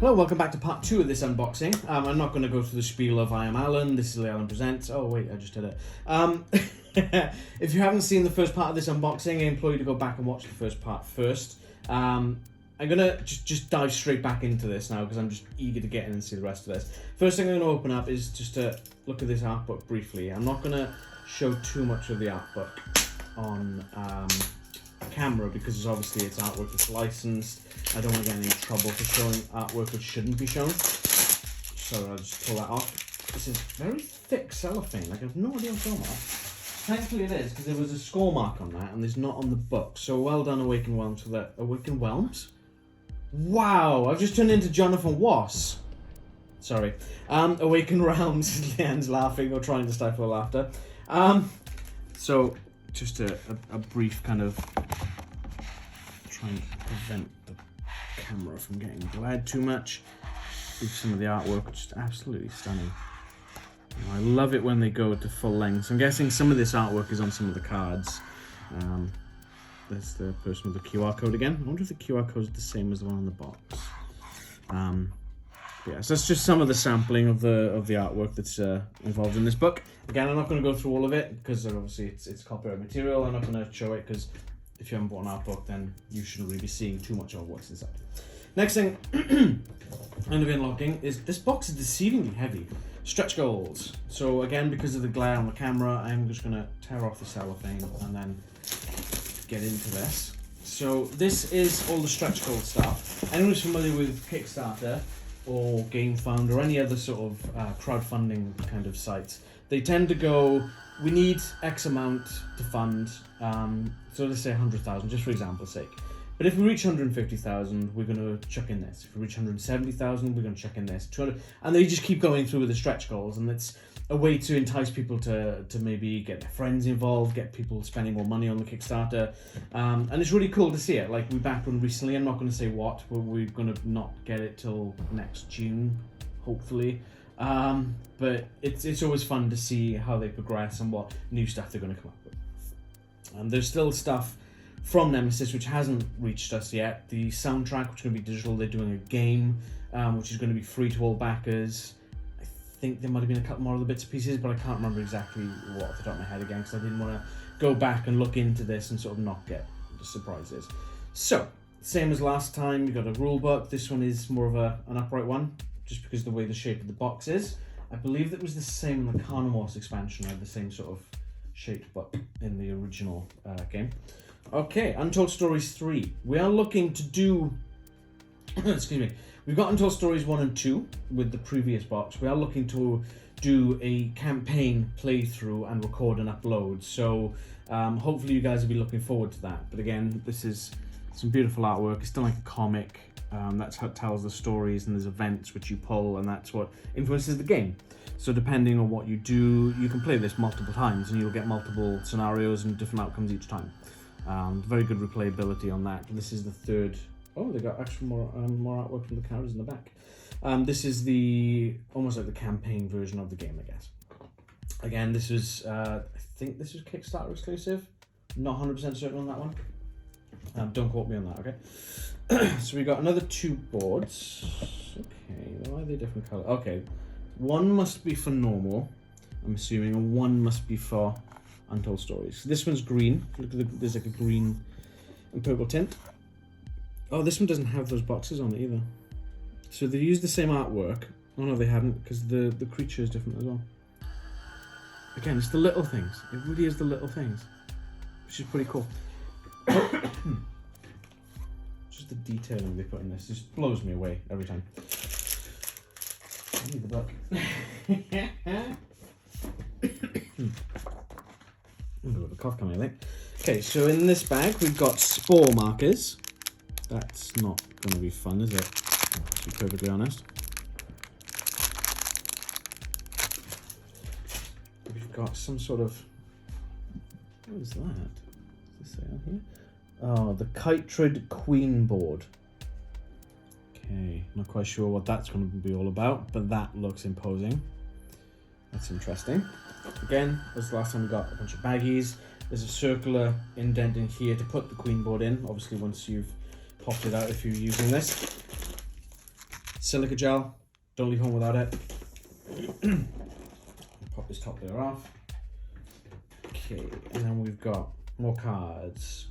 Hello, welcome back to part 2 of this unboxing. I'm not going to go through the spiel of I am Alan, this is Leanne Presents. Oh wait, I just did it. If you haven't seen the first part of this unboxing, I implore you to go back and watch the first part first. I'm going to just dive straight back into this now because I'm just eager to get in and see the rest of this. First thing I'm going to open up is just to look at this art book briefly. I'm not going to show too much of the art book on camera because obviously it's artwork that's licensed. I don't want to get any trouble for showing artwork which shouldn't be shown. So I'll just pull that off. This is very thick cellophane, like I have no idea what's going on. Thankfully it is, because there was a score mark on that and there's not on the book. So well done Awakened Whelms for that. Awakened Whelms? Wow, I've just turned into Jonathan Wass. Sorry. Awakened Realms, Leanne's laughing or trying to stifle laughter. So just a brief kind of trying to prevent the camera from getting glad too much. Some of the artwork is just absolutely stunning. You know, I love it when they go to full length. I'm guessing some of this artwork is on some of the cards. There's the person with the QR code again. I wonder if the QR code is the same as the one on the box. Yeah, so that's just some of the sampling of the artwork that's involved in this book. Again, I'm not going to go through all of it because obviously it's copyright material. I'm not going to show it because if you haven't bought an art book, then you shouldn't really be seeing too much of what's inside. Next thing I'm going to be unlocking is this box is deceivingly heavy. Stretch goals. So again, because of the glare on the camera, I'm just going to tear off the cellophane and then get into this. So this is all the stretch goal stuff. Anyone who's familiar with Kickstarter or GameFund or any other sort of crowdfunding kind of sites, they tend to go, we need X amount to fund, so let's say 100,000 just for example's sake. But if we reach 150,000, we're going to chuck in this. If we reach 170,000, we're going to chuck in this. 200, and they just keep going through with the stretch goals, and it's a way to entice people to maybe get their friends involved, get people spending more money on the Kickstarter, and it's really cool to see it. Like we backed one recently, I'm not going to say what, but we're going to not get it till next June, hopefully. But it's always fun to see how they progress and what new stuff they're going to come up with. There's still stuff from Nemesis which hasn't reached us yet. The soundtrack, which is going to be digital, they're doing a game which is going to be free to all backers. I think there might have been a couple more other bits and pieces, but I can't remember exactly what off the top of my head again because I didn't want to go back and look into this and sort of not get the surprises. So, same as last time, you got a rule book. This one is more of an upright one, just because of the way the shape of the box is. I believe that was the same in the Carnivores expansion. I had the same sort of shaped book in the original game. Okay, Untold Stories 3. We are looking to do... excuse me. We've got Untold Stories 1 and 2 with the previous box. We are looking to do a campaign playthrough and record and upload. So hopefully you guys will be looking forward to that. But again, this is some beautiful artwork. It's still like a comic. That's how it tells the stories, and there's events which you pull, and that's what influences the game. So depending on what you do, you can play this multiple times and you'll get multiple scenarios and different outcomes each time. Very good replayability on that. This is the third. Oh, they got actually more artwork from the characters in the back. This is the almost like the campaign version of the game, I guess. Again, this was I think this was Kickstarter exclusive. Not 100% certain on that one. Don't quote me on that, okay? So we got another 2 boards. Okay, why are they different colour? Okay, one must be for normal, I'm assuming, and one must be for Untold Stories. This one's green. Look at there's like a green and purple tint. Oh, this one doesn't have those boxes on it either. So they used the same artwork. Oh no, they haven't, because the creature is different as well. Again, it's the little things. It really is the little things, which is pretty cool. Just the detailing they put in this just blows me away every time. I need the book. A bit of a cough coming, I think. Okay, so in this bag we've got spore markers. That's not going to be fun, is it? To be perfectly honest. We've got some sort of... What is that? Does it say on here? Oh, the Chytrid Queen board. Okay, not quite sure what that's going to be all about, but that looks imposing. That's interesting. Again, as the last time we got a bunch of baggies. There's a circular indent in here to put the queen board in, obviously once you've popped it out if you're using this. Silica gel. Don't leave home without it. Pop this top layer off. Okay, and then we've got more cards.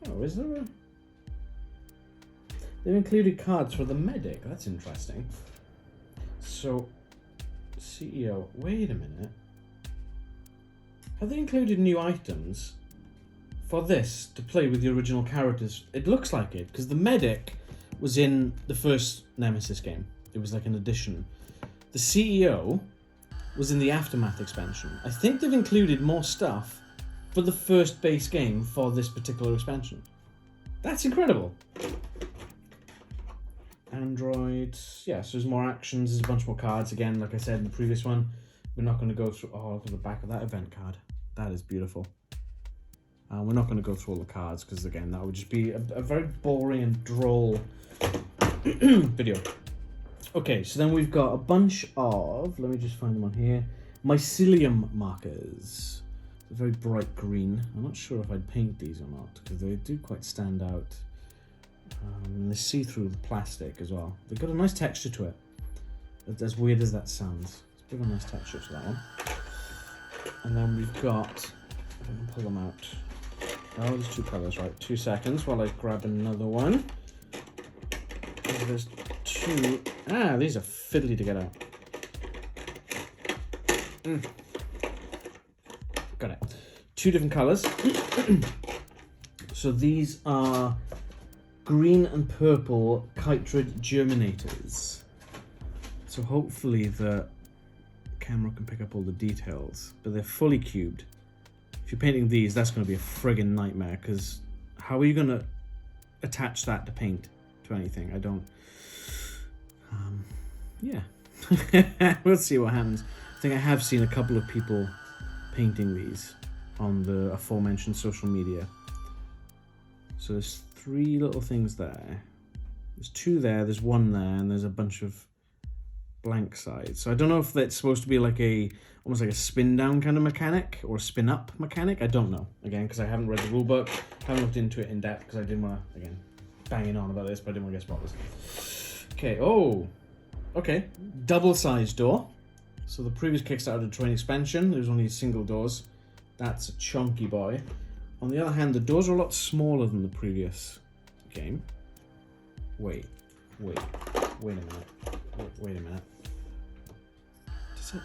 Oh, is there a... They've included cards for the medic. That's interesting. So, CEO, wait a minute. Have they included new items for this to play with the original characters? It looks like it, because the medic was in the first Nemesis game. It was like an addition. The CEO was in the Aftermath expansion. I think they've included more stuff for the first base game for this particular expansion. That's incredible. Android, yeah, so there's more actions, there's a bunch more cards. Again, like I said in the previous one, we're not going to go through, oh, look at the back of that event card. That is beautiful. We're not going to go through all the cards because, again, that would just be a very boring and droll video. Okay, so then we've got a bunch of, let me just find them on here, mycelium markers. They're very bright green. I'm not sure if I'd paint these or not because they do quite stand out. And they see through the plastic as well. They've got a nice texture to it. As weird as that sounds, it's got a nice texture to that one. And then we've got, I can pull them out. Oh, there's two colours, right? 2 seconds while I grab another one. Oh, there's two. Ah, these are fiddly to get out. Got it. 2 different colours. So these are green and purple chytrid germinators. So hopefully the camera can pick up all the details, but they're fully cubed. If you're painting these, that's going to be a friggin' nightmare, because how are you going to attach that to paint to anything? I don't... yeah. We'll see what happens. I think I have seen a couple of people painting these on the aforementioned social media. So there's 3 little things there. There's 2 there, there's 1 there, and there's a bunch of blank sides. So I don't know if that's supposed to be like almost like a spin down kind of mechanic or a spin up mechanic. I don't know, again, because I haven't read the rulebook, haven't looked into it in depth because I didn't want to, again, banging on about this, but I didn't want to get spoilers. Okay, oh, okay, double sized door. So the previous Kickstarter had a train expansion, there was only single doors. That's a chunky boy. On the other hand, the doors are a lot smaller than the previous game. Wait a minute. Wait a minute. Does it...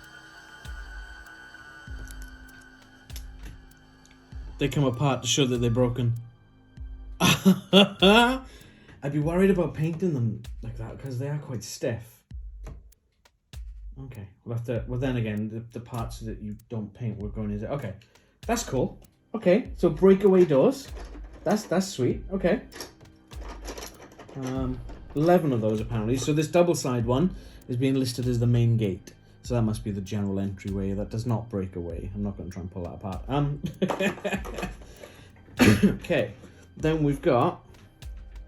They come apart to show that they're broken. I'd be worried about painting them like that because they are quite stiff. Okay, we'll have to... Well, then again, the parts that you don't paint we're going to... Okay, that's cool. Okay, so breakaway doors. That's sweet. Okay. 11 of those apparently. So this double side one is being listed as the main gate. So that must be the general entryway. That does not break away. I'm not going to try and pull that apart. Okay. Then we've got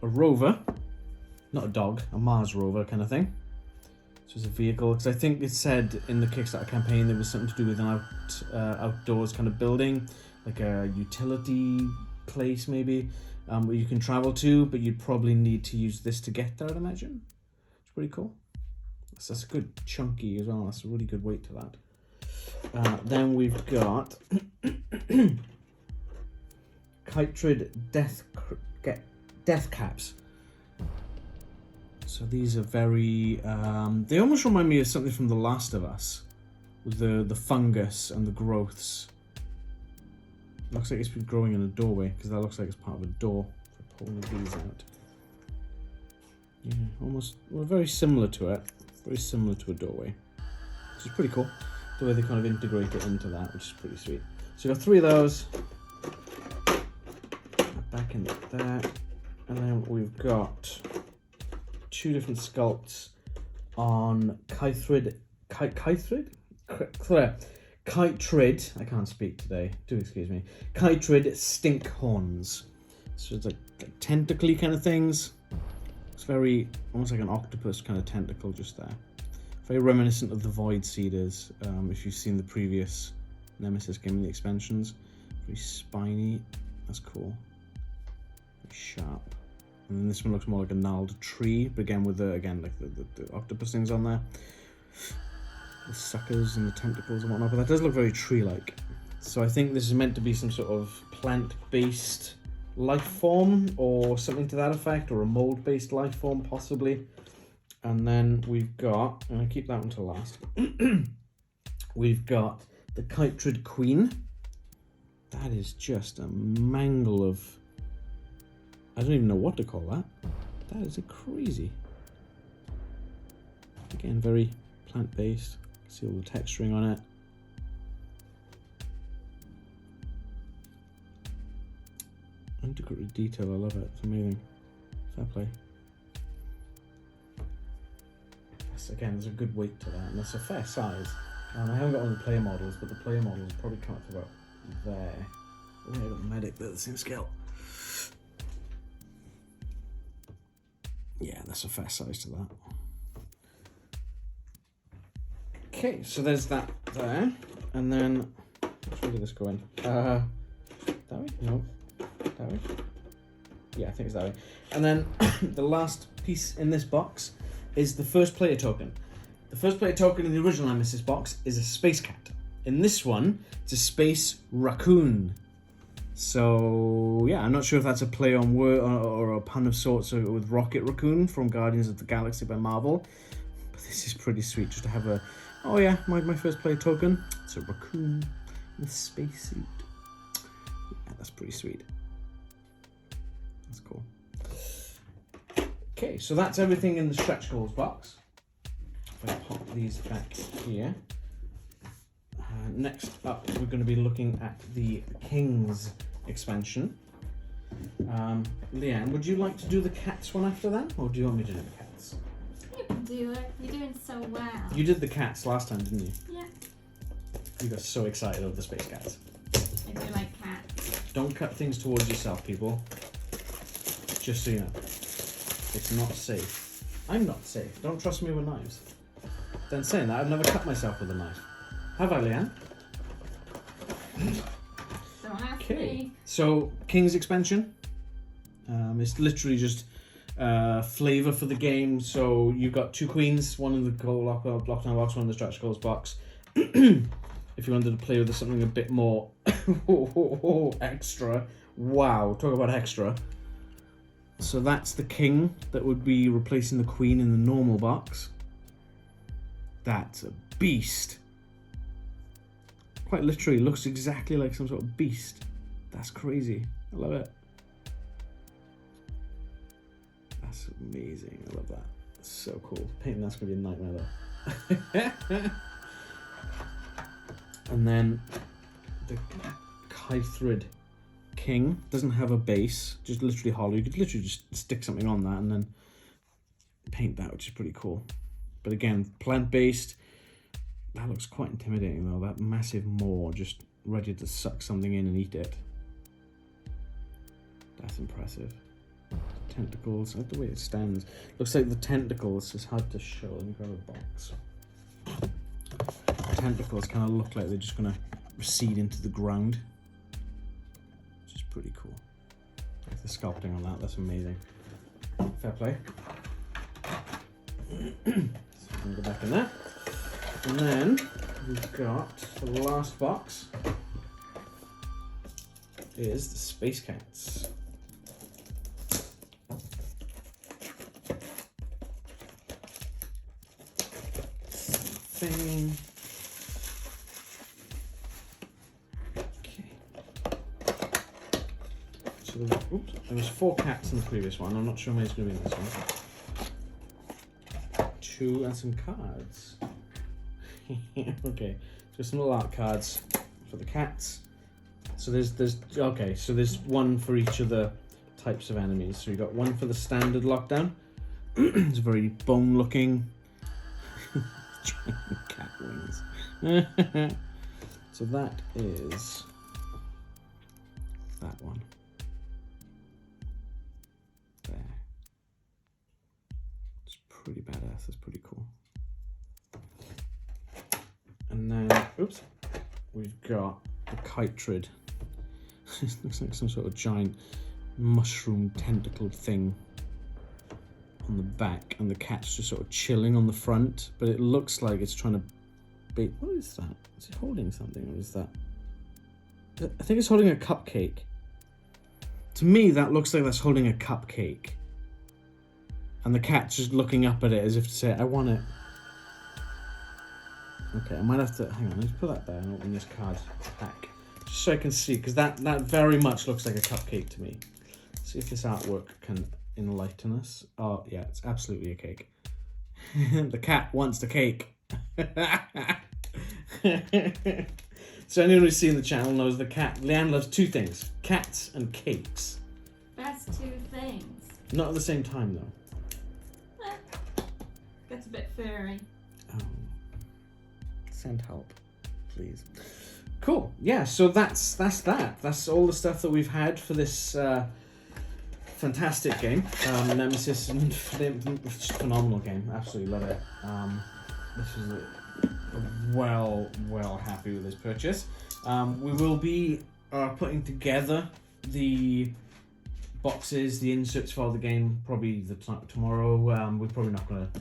a rover. Not a dog, a Mars rover kind of thing. So it's a vehicle. Because I think it said in the Kickstarter campaign there was something to do with an outdoors kind of building. Like a utility place maybe. Where you can travel to, but you'd probably need to use this to get there, I'd imagine. It's pretty cool. That's a good chunky as well. That's a really good weight to that. Then we've got chytrid death caps. So these are very... they almost remind me of something from The Last of Us, with the fungus and the growths. Looks like it's been growing in a doorway, because that looks like it's part of a door. If I pull these out. Yeah, almost, well, very similar to it. Very similar to a doorway. Which is pretty cool. The way they kind of integrate it into that, which is pretty sweet. So you've got 3 of those. Back in there. And then we've got 2 different sculpts on chytrid, I can't speak today, do excuse me. Chytrid stink horns. So it's like tentacly kind of things. It's very, almost like an octopus kind of tentacle just there. Very reminiscent of the Void Seeders, if you've seen the previous Nemesis game in the expansions. Very spiny, that's cool. Very sharp. And then this one looks more like a gnarled tree, but again with the octopus things on there. The suckers and the tentacles and whatnot, but that does look very tree-like. So I think this is meant to be some sort of plant-based life form or something to that effect, or a mold-based life form possibly. And then we've got, and I keep that one to last, we've got the Chytrid Queen. That is just a mangle of, I don't even know what to call that. That is crazy. Again, very plant-based. See all the texturing on it. Intricate detail, I love it. It's amazing. Fair play. Yes, again, there's a good weight to that, and it's a fair size. And I haven't got all the player models, but the player models probably come up to about there. Oh, I got Medic, they're the same scale. Yeah, that's a fair size to that. Okay, so there's that there, and then where did this go in? That way? No, that way? Yeah, I think it's that way. And then the last piece in this box is the first player token. The first player token in the original Nemesis box is a space cat. In this one, it's a space raccoon. So yeah, I'm not sure if that's a play on word or a pun of sorts with Rocket Raccoon from Guardians of the Galaxy by Marvel. But this is pretty sweet just to have a, oh yeah, my first player token. It's a raccoon in a spacesuit. Yeah, that's pretty sweet. That's cool. Okay, so that's everything in the stretch goals box. If I pop these back here. Next up, we're going to be looking at the Kings expansion. Leanne, would you like to do the cats one after that, or do you want me to do the cats? You can do it. You're doing so well. You did the cats last time, didn't you? Yeah. You got so excited over the space cats. I do like cats. Don't cut things towards yourself, people. Just so you know. It's not safe. I'm not safe. Don't trust me with knives. Then saying that, I've never cut myself with a knife. Have I, Leanne? Don't ask Okay. me. So, King's expansion. It's literally just flavour for the game. So, you've got 2 queens, one in the goal lockdown box, one in the stretch goals box. If you wanted to play with something a bit more extra. Wow, talk about extra. So, that's the king that would be replacing the queen in the normal box. That's a beast. Quite literally looks exactly like some sort of beast. That's crazy. I love it. That's amazing. I love that. It's so cool. Painting that's going to be a nightmare though. And then the Chytrid King doesn't have a base, just literally hollow. You could literally just stick something on that and then paint that, which is pretty cool. But again, plant-based. That looks quite intimidating though, that massive maw just ready to suck something in and eat it. That's impressive. Tentacles, I like the way it stands. Looks like the tentacles is hard to show. Let me grab a box. The tentacles kind of look like they're just going to recede into the ground. Which is pretty cool. Like the sculpting on that, that's amazing. Fair play. So I'm going to go back in there. And then we've got the last box is the Space Cats. Thing. Okay. So there was 4 cats in the previous one. I'm not sure how many's going to be in this one. 2 and some cards. Okay, so some little art cards for the cats. So there's one for each of the types of enemies. So you got one for the standard lockdown. It's very bone looking. Cat wings. So that is that one. There. It's pretty badass. That's pretty cool. And then, we've got the Chytrid. It looks like some sort of giant mushroom tentacled thing. on the back, and the cat's just sort of chilling on the front, but it looks like it's trying to bait. What is that? Is it holding something, or is that? I think it's holding a cupcake. To me, that looks like that's holding a cupcake. And the cat's just looking up at it as if to say, I want it. Okay, I might have to, hang on, let's put that there and open this card pack. Just so I can see, because that very much looks like a cupcake to me. See if this artwork can enlighten us. Oh, yeah, it's absolutely a cake. The cat wants the cake. So anyone who's seen the channel knows the cat, Leanne loves two things, cats and cakes. Best two things. Not at the same time though. Gets a bit furry. Oh. Send help, please. Cool. Yeah, so that's that. That's all the stuff that we've had for this fantastic game. Nemesis, phenomenal game. Absolutely love it. This is well happy with this purchase. We will be putting together the boxes, the inserts for the game probably tomorrow. We're probably not going to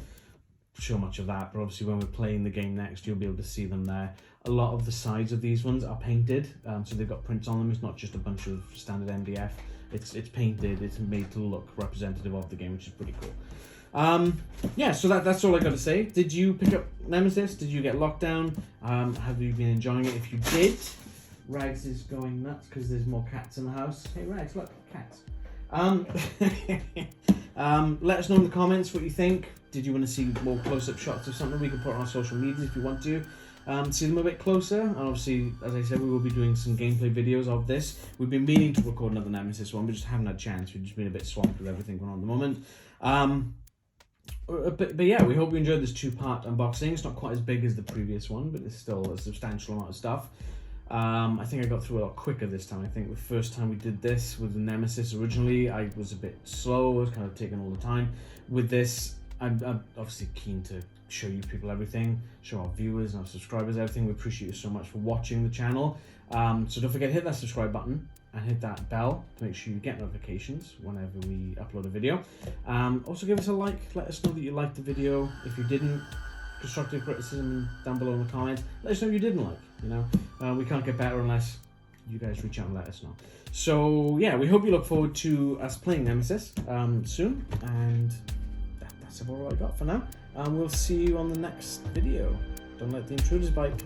show much of that, but obviously when we're playing the game next, you'll be able to see them there. A lot of the sides of these ones are painted, so they've got prints on them. It's not just a bunch of standard MDF. It's painted. It's made to look representative of the game, which is pretty cool. Yeah, so that's all I got to say. Did you pick up Nemesis? Did you get locked down? Have you been enjoying it? If you did, Rags is going nuts because there's more cats in the house. Hey Rags, look, cats. Let us know in the comments what you think. Did you want to see more close-up shots of something? We can put on our social media if you want to. See them a bit closer, and obviously, as I said, we will be doing some gameplay videos of this. We've been meaning to record another Nemesis one, we just haven't had a chance. We've just been a bit swamped with everything going on at the moment. But yeah, we hope you enjoyed this two-part unboxing. It's not quite as big as the previous one, but it's still a substantial amount of stuff. I think I got through a lot quicker this time. I think the first time we did this with the Nemesis originally, I was a bit slow. I was kind of taking all the time. With this, I'm obviously keen to show you people everything, show our viewers and our subscribers everything. We appreciate you so much for watching the channel. So don't forget to hit that subscribe button and hit that bell to make sure you get notifications whenever we upload a video. Also give us a like, let us know that you liked the video. If you didn't, constructive criticism down below in the comments. Let us know if you didn't like, you know. We can't get better unless you guys reach out and let us know. So yeah, we hope you look forward to us playing Nemesis soon, and that's about all I got for now. We'll see you on the next video. Don't let the intruders bite.